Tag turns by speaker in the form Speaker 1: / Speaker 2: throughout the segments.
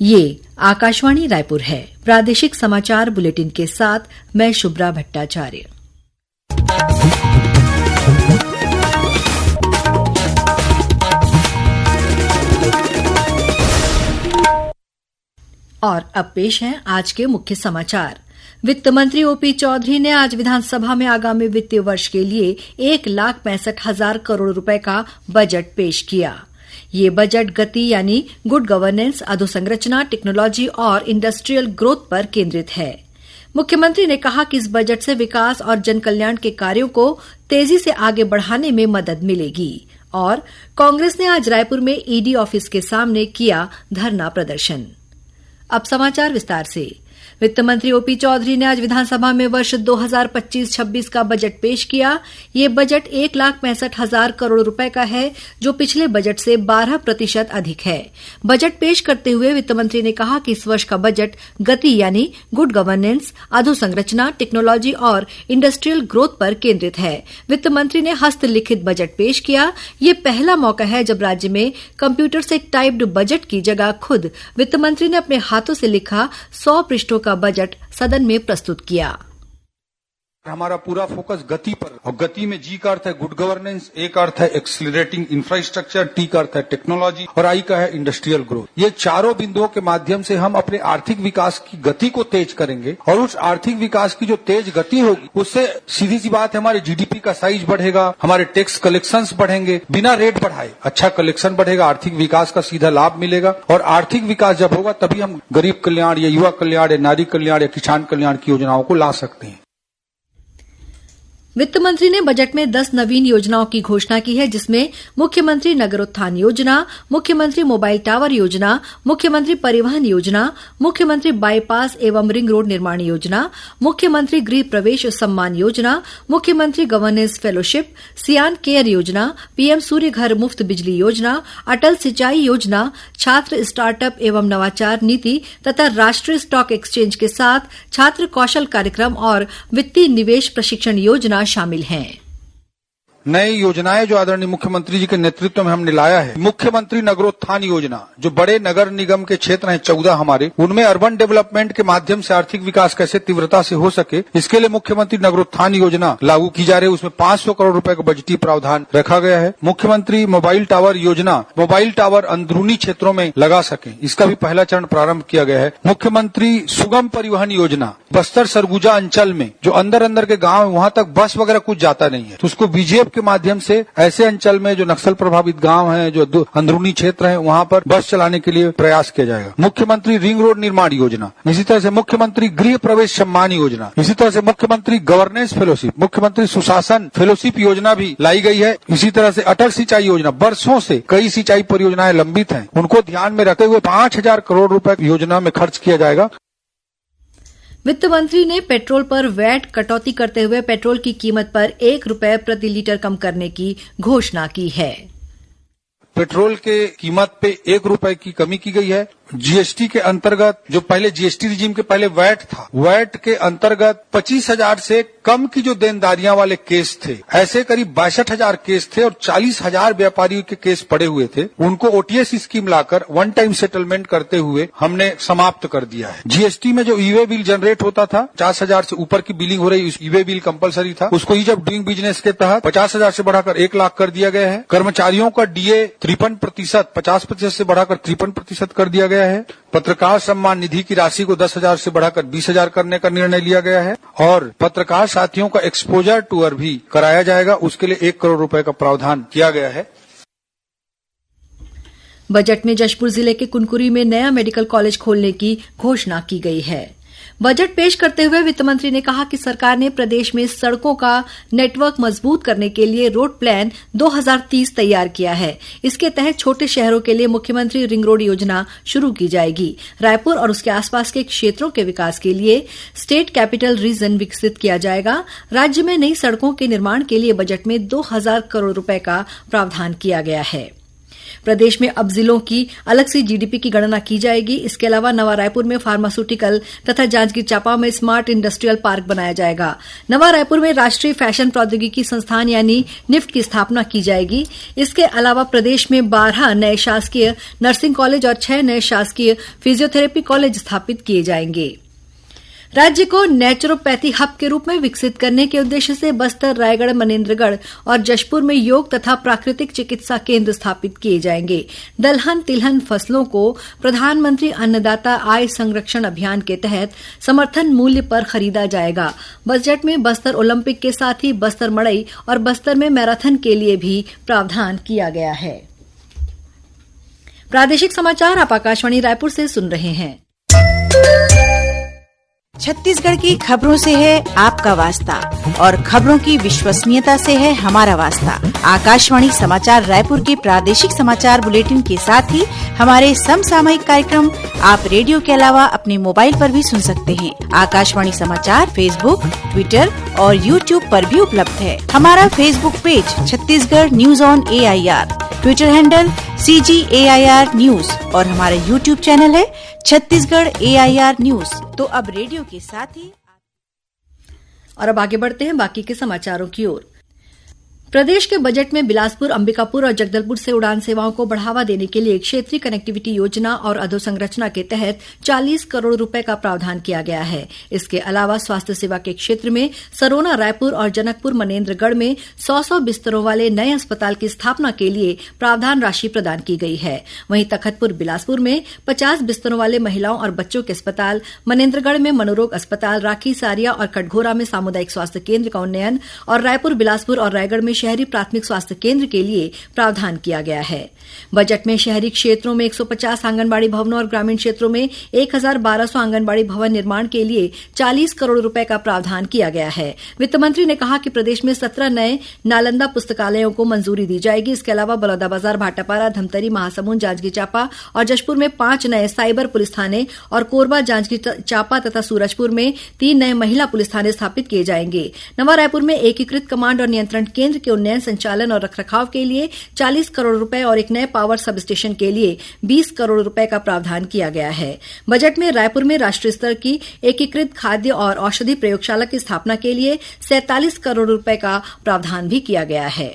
Speaker 1: ये आकाशवाणी रायपुर है। प्रादेशिक समाचार बुलेटिन के साथ मैं शुभ्रा भट्टाचार्य। और अब पेश है आज के मुख्य समाचार। वित्त मंत्री ओपी चौधरी ने आज विधानसभा में आगामी वित्तीय वर्ष के लिए 1,65,000 करोड़ रुपए का बजट पेश किया। ये बजट गति यानी गुड गवर्नेंस, अधोसंरचना, टेक्नोलॉजी और इंडस्ट्रियल ग्रोथ पर केंद्रित है। मुख्यमंत्री ने कहा कि इस बजट से विकास और जन कल्याण के कार्यों को तेजी से आगे बढ़ाने में मदद मिलेगी। और कांग्रेस ने आज रायपुर में ईडी ऑफिस के सामने किया धरना प्रदर्शन। अब समाचार विस्तार से। वित्त मंत्री ओपी चौधरी ने आज विधानसभा में वर्ष 2025-26 का बजट पेश किया। ये बजट 1,65,000 करोड़ रुपए का है, जो पिछले बजट से 12% अधिक है। बजट पेश करते हुए वित्त मंत्री ने कहा कि इस वर्ष का बजट गति यानी गुड गवर्नेंस, अधोसंरचना, टेक्नोलॉजी और इंडस्ट्रियल ग्रोथ पर केंद्रित है। वित्त मंत्री ने हस्तलिखित बजट पेश किया। ये पहला मौका है जब राज्य में कंप्यूटर से टाइप्ड बजट की जगह खुद वित्त मंत्री ने अपने हाथों से लिखा 100 पृष्ठों का बजट सदन में प्रस्तुत किया।
Speaker 2: हमारा पूरा फोकस गति पर, और गति में जी का अर्थ है गुड गवर्नेंस, ए का अर्थ है एक्सीलरेटिंग इंफ्रास्ट्रक्चर, टी का अर्थ है टेक्नोलॉजी और आई का है इंडस्ट्रियल ग्रोथ। ये चारों बिंदुओं के माध्यम से हम अपने आर्थिक विकास की गति को तेज करेंगे और उस आर्थिक विकास की जो तेज गति होगी उससे सीधी सी बात है हमारे जीडीपी का साइज बढ़ेगा, हमारे टैक्स कलेक्शंस बढ़ेंगे, बिना रेट बढ़ाए अच्छा कलेक्शन बढ़ेगा, आर्थिक विकास का सीधा लाभ मिलेगा। और आर्थिक विकास जब होगा तभी हम गरीब कल्याण या युवा कल्याण या नारी कल्याण या किसान कल्याण की योजनाओं को ला सकते हैं।
Speaker 1: वित्त मंत्री ने बजट में 10 नवीन योजनाओं की घोषणा की है, जिसमें मुख्यमंत्री नगरोत्थान योजना, मुख्यमंत्री मोबाइल टावर योजना, मुख्यमंत्री परिवहन योजना, मुख्यमंत्री बाईपास एवं रिंग रोड निर्माण योजना, मुख्यमंत्री गृह प्रवेश सम्मान योजना, मुख्यमंत्री गवर्नेंस फेलोशिप, सियान केयर योजना, पीएम सूर्य घर मुफ्त बिजली योजना, अटल सिंचाई योजना, छात्र स्टार्टअप एवं नवाचार नीति तथा राष्ट्रीय स्टॉक एक्सचेंज के साथ छात्र कौशल कार्यक्रम और वित्तीय निवेश प्रशिक्षण योजना शामिल हैं।
Speaker 2: नई योजनाएं जो आदरणीय मुख्यमंत्री जी के नेतृत्व में हमने लाया है, मुख्यमंत्री नगरोत्थान योजना, जो बड़े नगर निगम के क्षेत्र हैं 14 हमारे, उनमें अर्बन डेवलपमेंट के माध्यम से आर्थिक विकास कैसे तीव्रता से हो सके, इसके लिए मुख्यमंत्री नगरोत्थान योजना लागू की जा रही है। उसमें 500 करोड़ रुपए का बजटीय प्रावधान रखा गया है। मुख्यमंत्री मोबाइल टावर योजना, मोबाइल टावर अंदरूनी क्षेत्रों में लगा सके, इसका भी पहला चरण प्रारंभ किया गया है। मुख्यमंत्री सुगम परिवहन योजना, बस्तर सरगुजा अंचल में जो अंदर के गांव है वहां तक बस वगैरह कुछ जाता नहीं है, तो उसको बीजेपी के माध्यम से ऐसे अंचल में जो नक्सल प्रभावित गांव हैं, जो अंदरूनी क्षेत्र हैं, वहां पर बस चलाने के लिए प्रयास किया जाएगा। मुख्यमंत्री रिंग रोड निर्माण योजना, इसी तरह से मुख्यमंत्री गृह प्रवेश सम्मान योजना, इसी तरह से मुख्यमंत्री गवर्नेंस फेलोशिप, मुख्यमंत्री सुशासन फेलोशिप योजना भी लाई गई है। इसी तरह से अटल सिंचाई योजना, वर्षों से कई सिंचाई परियोजनाएं लंबित हैं, उनको ध्यान में रखते हुए 5,000 करोड़ रुपए योजना में खर्च किया जाएगा।
Speaker 1: वित्त मंत्री ने पेट्रोल पर वैट कटौती करते हुए पेट्रोल की कीमत पर 1 रुपए प्रति लीटर कम करने की घोषणा की है।
Speaker 2: पेट्रोल के कीमत पे 1 रुपए की कमी की गई है। जीएसटी के अंतर्गत, जो पहले जीएसटी रिजीम के पहले वैट था, वैट के अंतर्गत 25,000 से कम की जो देनदारियां वाले केस थे, ऐसे करीब 62,000 केस थे और 40,000 व्यापारियों के केस पड़े हुए थे, उनको ओटीएस स्कीम लाकर वन टाइम सेटलमेंट करते हुए हमने समाप्त कर दिया है। जीएसटी में जो ईवे बिल जनरेट होता था, 50,000 से ऊपर की बिलिंग हो रही, ईवे बिल कंपलसरी था, उसको ईज ऑफ डूइंग बिजनेस के तहत 50,000 से बढ़ाकर 1 लाख कर दिया गया है। कर्मचारियों का डीए 53%, 50% से बढ़ाकर 53% कर दिया गया है। पत्रकार सम्मान निधि की राशि को 10,000 से बढ़ाकर 20,000 करने का निर्णय लिया गया है और पत्रकार साथियों का एक्सपोजर टूर भी कराया जाएगा, उसके लिए 1 करोड़ रुपए का प्रावधान किया गया है।
Speaker 1: बजट में जशपुर जिले के कुनकुरी में नया मेडिकल कॉलेज खोलने की घोषणा की गई है। बजट पेश करते हुए वित्त मंत्री ने कहा कि सरकार ने प्रदेश में सड़कों का नेटवर्क मजबूत करने के लिए रोड प्लान 2030 तैयार किया है। इसके तहत छोटे शहरों के लिए मुख्यमंत्री रिंग रोड योजना शुरू की जाएगी। रायपुर और उसके आसपास के क्षेत्रों के विकास के लिए स्टेट कैपिटल रीजन विकसित किया जाएगा। राज्य में नई सड़कों के निर्माण के लिए बजट में 2,000 करोड़ रुपए का प्रावधान किया गया है। प्रदेश में अब जिलों की अलग से जीडीपी की गणना की जाएगी। इसके अलावा नवा रायपुर में फार्मास्यूटिकल तथा जांजगीर चांपा में स्मार्ट इंडस्ट्रियल पार्क बनाया जाएगा। नवा रायपुर में राष्ट्रीय फैशन प्रौद्योगिकी संस्थान यानी निफ्ट की स्थापना की जाएगी। इसके अलावा प्रदेश में 12 नए शासकीय नर्सिंग कॉलेज और 6 नए शासकीय फिजियोथेरेपी कॉलेज स्थापित किए जाएंगे। राज्य को नेचुरोपैथी हब के रूप में विकसित करने के उद्देश्य से बस्तर, रायगढ़, मनेन्द्रगढ़ और जशपुर में योग तथा प्राकृतिक चिकित्सा केंद्र स्थापित किए जाएंगे। दलहन तिलहन फसलों को प्रधानमंत्री अन्नदाता आय संरक्षण अभियान के तहत समर्थन मूल्य पर खरीदा जाएगा। बजट में बस्तर ओलंपिक के साथ ही बस्तर मड़ई और बस्तर में मैराथन के लिए भी प्रावधान किया गया है। प्रादेशिक समाचार आप आकाशवाणी रायपुर से सुन रहे हैं।
Speaker 3: छत्तीसगढ़ की खबरों से है आपका वास्ता और खबरों की विश्वसनीयता से है हमारा वास्ता। आकाशवाणी समाचार रायपुर के प्रादेशिक समाचार बुलेटिन के साथ ही हमारे समसामयिक कार्यक्रम आप रेडियो के अलावा अपने मोबाइल पर भी सुन सकते हैं। आकाशवाणी समाचार फेसबुक, ट्विटर और यूट्यूब पर भी उपलब्ध है। हमारा Facebook page Chhattisgarh news on AIR, Twitter handle CGAIR news और हमारा यूट्यूब चैनल है छत्तीसगढ़ AIR न्यूज। तो अब रेडियो के साथ ही
Speaker 1: और अब आगे बढ़ते हैं बाकी के समाचारों की ओर। प्रदेश के बजट में बिलासपुर, अंबिकापुर और जगदलपुर से उड़ान सेवाओं को बढ़ावा देने के लिए क्षेत्रीय कनेक्टिविटी योजना और अधोसंरचना के तहत 40 करोड़ रुपए का प्रावधान किया गया है। इसके अलावा स्वास्थ्य सेवा के क्षेत्र में सरोना, रायपुर और जनकपुर, मनेन्द्रगढ़ में 100 बिस्तरों वाले नए अस्पताल की स्थापना के लिए प्रावधान राशि प्रदान की गई है। वहीं तखतपुर, बिलासपुर में 50 बिस्तरों वाले महिलाओं और बच्चों के अस्पताल, मनेन्द्रगढ़ में मनोरोग अस्पताल, राखी, सारिया और कटघोरा में सामुदायिक स्वास्थ्य केंद्र का उन्नयन और रायपुर, बिलासपुर और रायगढ़ में शहरी प्राथमिक स्वास्थ्य केंद्र के लिए प्रावधान किया गया है। बजट में शहरी क्षेत्रों में 150 आंगनबाड़ी भवनों और ग्रामीण क्षेत्रों में 1200 आंगनबाड़ी भवन निर्माण के लिए 40 करोड़ रुपए का प्रावधान किया गया है। वित्त मंत्री ने कहा कि प्रदेश में 17 नए नालंदा पुस्तकालयों को मंजूरी दी जाएगी। इसके अलावा बलौदाबाजार, भाटापारा, धमतरी, महासमुंद, जांजगीर चांपा और जशपुर में 5 नए साइबर पुलिस थाने और कोरबा, जांजगीर चांपा तथा सूरजपुर में 3 नए महिला पुलिस थाने स्थापित किए जाएंगे। नवा रायपुर में एकीकृत कमांड और नियंत्रण केंद्र के उन्नयन, संचालन और रखरखाव के लिए 40 करोड़ रुपए और एक नए पावर सब स्टेशन के लिए 20 करोड़ रुपए का प्रावधान किया गया है। बजट में रायपुर में राष्ट्रीय स्तर की एकीकृत खाद्य और औषधि प्रयोगशाला की स्थापना के लिए 47 करोड़ रुपए का प्रावधान भी किया गया है।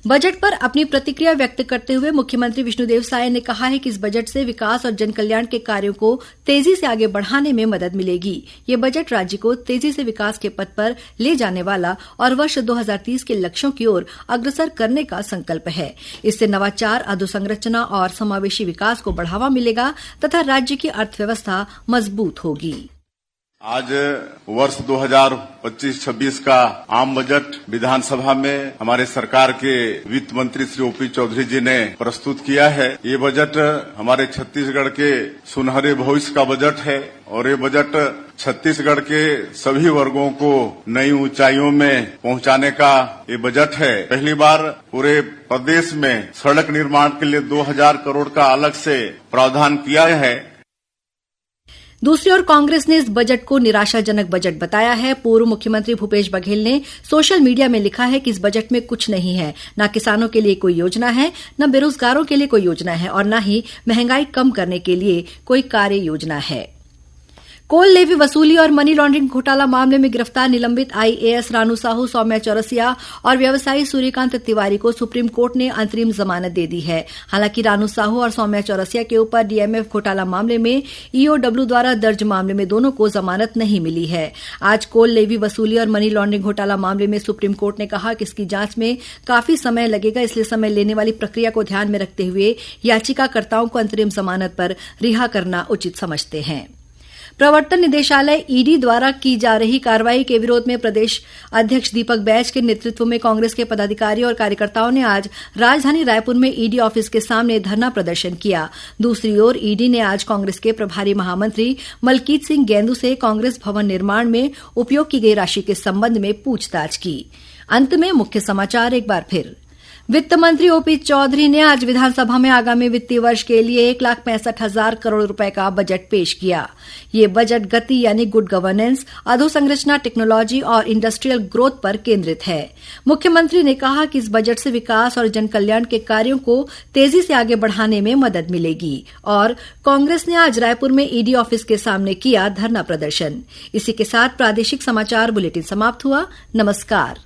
Speaker 1: बजट पर अपनी प्रतिक्रिया व्यक्त करते हुए मुख्यमंत्री विष्णुदेव साय ने कहा है कि इस बजट से विकास और जनकल्याण के कार्यों को तेजी से आगे बढ़ाने में मदद मिलेगी। ये बजट राज्य को तेजी से विकास के पथ पर ले जाने वाला और वर्ष 2030 के लक्ष्यों की ओर अग्रसर करने का संकल्प है। इससे नवाचार, अधोसंरचना और समावेशी विकास को बढ़ावा मिलेगा तथा राज्य की अर्थव्यवस्था मजबूत होगी।
Speaker 4: आज वर्ष 2025-26 का आम बजट विधानसभा में हमारे सरकार के वित्त मंत्री श्री ओपी चौधरी जी ने प्रस्तुत किया है। ये बजट हमारे छत्तीसगढ़ के सुनहरे भविष्य का बजट है और ये बजट छत्तीसगढ़ के सभी वर्गों को नई ऊंचाइयों में पहुंचाने का ये बजट है। पहली बार पूरे प्रदेश में सड़क निर्माण के लिए 2000 करोड़ का अलग से प्रावधान किया है।
Speaker 1: दूसरी ओर कांग्रेस ने इस बजट को निराशाजनक बजट बताया है। पूर्व मुख्यमंत्री भूपेश बघेल ने सोशल मीडिया में लिखा है कि इस बजट में कुछ नहीं है, न किसानों के लिए कोई योजना है, न बेरोजगारों के लिए कोई योजना है और न ही महंगाई कम करने के लिए कोई कार्य योजना है। कोल लेवी वसूली और मनी लॉन्ड्रिंग घोटाला मामले में गिरफ्तार निलंबित IAS रानू साहू, सौम्या चौरसिया और व्यवसायी सूर्यकांत तिवारी को सुप्रीम कोर्ट ने अंतरिम जमानत दे दी है। हालांकि रानू साहू और सौम्या चौरसिया के ऊपर DMF घोटाला मामले में EOW द्वारा दर्ज मामले में दोनों को जमानत नहीं मिली है। आज कोल लेवी वसूली और मनी लॉन्ड्रिंग घोटाला मामले में सुप्रीम कोर्ट ने कहा कि इसकी जांच में काफी समय लगेगा, इसलिए समय लेने वाली प्रक्रिया को ध्यान में रखते हुए याचिकाकर्ताओं को अंतरिम जमानत पर रिहा करना उचित समझते हैं। प्रवर्तन निदेशालय ED द्वारा की जा रही कार्रवाई के विरोध में प्रदेश अध्यक्ष दीपक बैज के नेतृत्व में कांग्रेस के पदाधिकारियों और कार्यकर्ताओं ने आज राजधानी रायपुर में ED ऑफिस के सामने धरना प्रदर्शन किया। दूसरी ओर ED ने आज कांग्रेस के प्रभारी महामंत्री मलकीत सिंह गेंदू से कांग्रेस भवन निर्माण में उपयोग की गई राशि के संबंध में पूछताछ की। अंत में मुख्य समाचार एक बार फिर। वित्त मंत्री ओपी चौधरी ने आज विधानसभा में आगामी वित्तीय वर्ष के लिए 1,65,000 करोड़ रुपए का बजट पेश किया। ये बजट गति यानी गुड गवर्नेंस, अधोसंरचना, टेक्नोलॉजी और इंडस्ट्रियल ग्रोथ पर केंद्रित है। मुख्यमंत्री ने कहा कि इस बजट से विकास और जनकल्याण के कार्यों को तेजी से आगे बढ़ाने में मदद मिलेगी। और कांग्रेस ने आज रायपुर में ईडी ऑफिस के सामने किया धरना प्रदर्शन। इसी के साथ प्रादेशिक समाचार बुलेटिन समाप्त हुआ। नमस्कार।